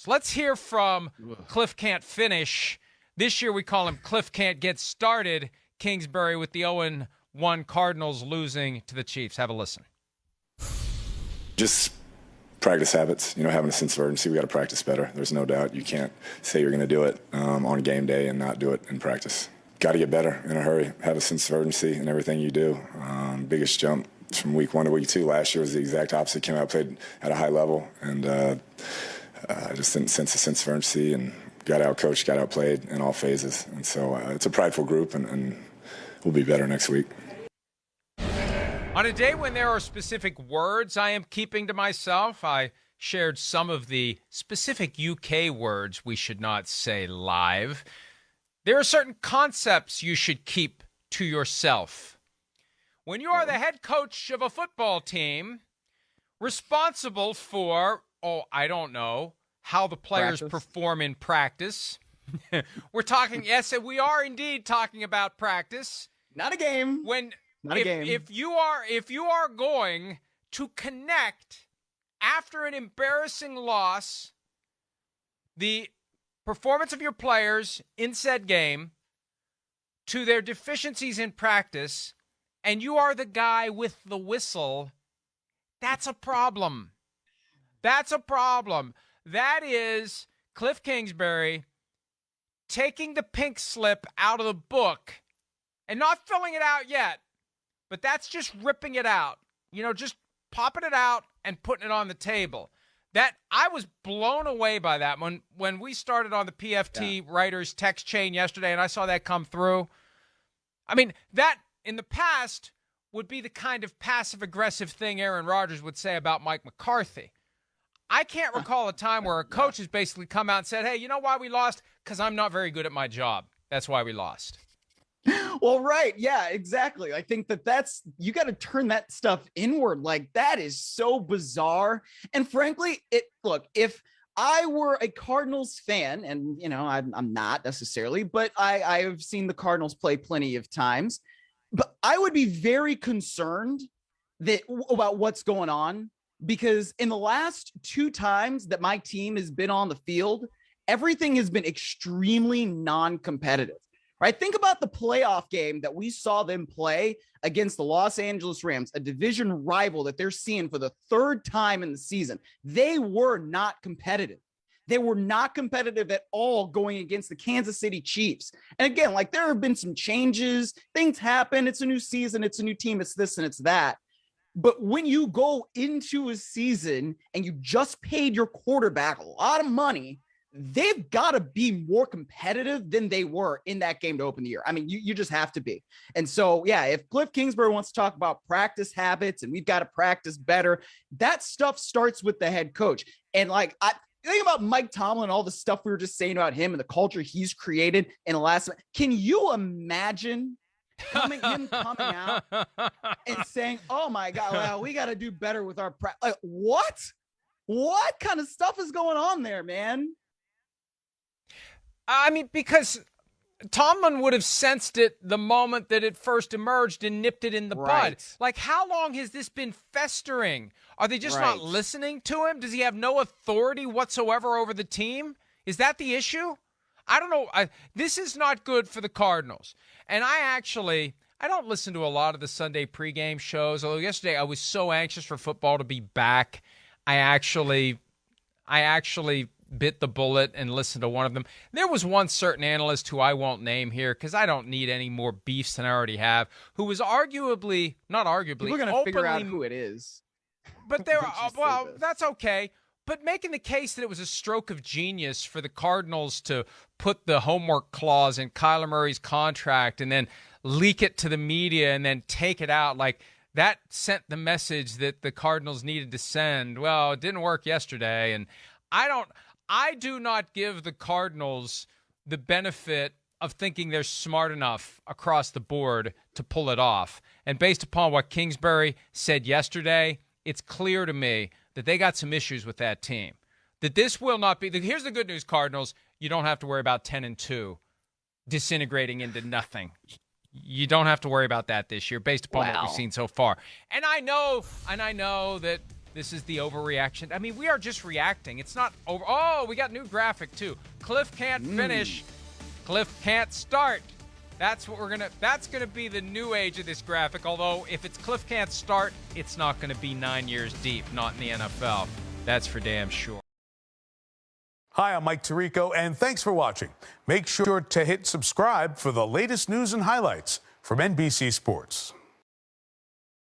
So let's hear from Kliff Can't Finish. This year we call him Kliff Can't Get Started. Kingsbury with the 0-1 Cardinals losing to the Chiefs. Have a listen. Just practice habits, having a sense of urgency. We got to practice better. There's no doubt. You can't say you're going to do it on game day and not do it in practice. Got to get better in a hurry. Have a sense of urgency in everything you do. Biggest jump from week 1 to week 2 last year was the exact opposite. Came out, played at a high level, and I just didn't sense a sense of urgency and got out-coached, got outplayed in all phases. And so it's a prideful group, and we'll be better next week. On a day when there are specific words I am keeping to myself, I shared some of the specific UK words we should not say live. There are certain concepts you should keep to yourself. When you are the head coach of a football team, responsible for, I don't know, how the players perform in practice. We're talking, yes, we are indeed talking about practice. Not a game. If you are going to connect after an embarrassing loss, the performance of your players in said game to their deficiencies in practice, and you are the guy with the whistle, that's a problem. That's a problem. That is Kliff Kingsbury taking the pink slip out of the book and not filling it out yet, but that's just ripping it out. Just popping it out and putting it on the table. That I was blown away by that when we started on the PFT writers text chain yesterday and I saw that come through. I mean, that in the past would be the kind of passive-aggressive thing Aaron Rodgers would say about Mike McCarthy. I can't recall a time where a coach has basically come out and said, hey, you know why we lost? Because I'm not very good at my job. That's why we lost. Well, right. Yeah, exactly. I think that's you got to turn that stuff inward. Like, that is so bizarre. And frankly, if I were a Cardinals fan, and, I'm not necessarily, but I have seen the Cardinals play plenty of times, but I would be very concerned about what's going on, because in the last 2 times that my team has been on the field, everything has been extremely non-competitive. Right? Think about the playoff game that we saw them play against the Los Angeles Rams, a division rival that they're seeing for the 3rd time in the season. They were not competitive. They were not competitive at all going against the Kansas City Chiefs. And again, there have been some changes. Things happen. It's a new season. It's a new team. It's this and it's that. But when you go into a season and you just paid your quarterback a lot of money, they've got to be more competitive than they were in that game to open the year. I mean, you just have to be. And so, yeah, if Kliff Kingsbury wants to talk about practice habits and we've got to practice better, that stuff starts with the head coach. And I think about Mike Tomlin, all the stuff we were just saying about him and the culture he's created in the last. Can you imagine him coming out and saying, oh my God, well, we got to do better with our practice? What kind of stuff is going on there, man? I mean, because Tomlin would have sensed it the moment that it first emerged and nipped it in the bud. How long has this been festering? Are they just not listening to him? Does he have no authority whatsoever over the team? Is that the issue? I don't know. This is not good for the Cardinals. And I don't listen to a lot of the Sunday pregame shows, although yesterday I was so anxious for football to be back. I actually bit the bullet and listened to one of them. There was one certain analyst who I won't name here because I don't need any more beefs than I already have, who was not arguably, we're going to figure out who it is. But that's okay. But making the case that it was a stroke of genius for the Cardinals to put the homework clause in Kyler Murray's contract and then leak it to the media and then take it out, that sent the message that the Cardinals needed to send. Well, it didn't work yesterday, and I do not give the Cardinals the benefit of thinking they're smart enough across the board to pull it off. And based upon what Kingsbury said yesterday, it's clear to me that they got some issues with that team. That this will not be. Here's the good news, Cardinals. You don't have to worry about 10-2 disintegrating into nothing. You don't have to worry about that this year based upon what we've seen so far. And I know that This is the overreaction. I mean, we are just reacting. It's not over. Oh, we got new graphic too. Kliff can't finish. Kliff can't start. That's what that's gonna be the new age of this graphic. Although if it's Kliff can't start, it's not gonna be 9 years deep. Not in the NFL. That's for damn sure. Hi, I'm Mike Tirico, and thanks for watching. Make sure to hit subscribe for the latest news and highlights from NBC Sports.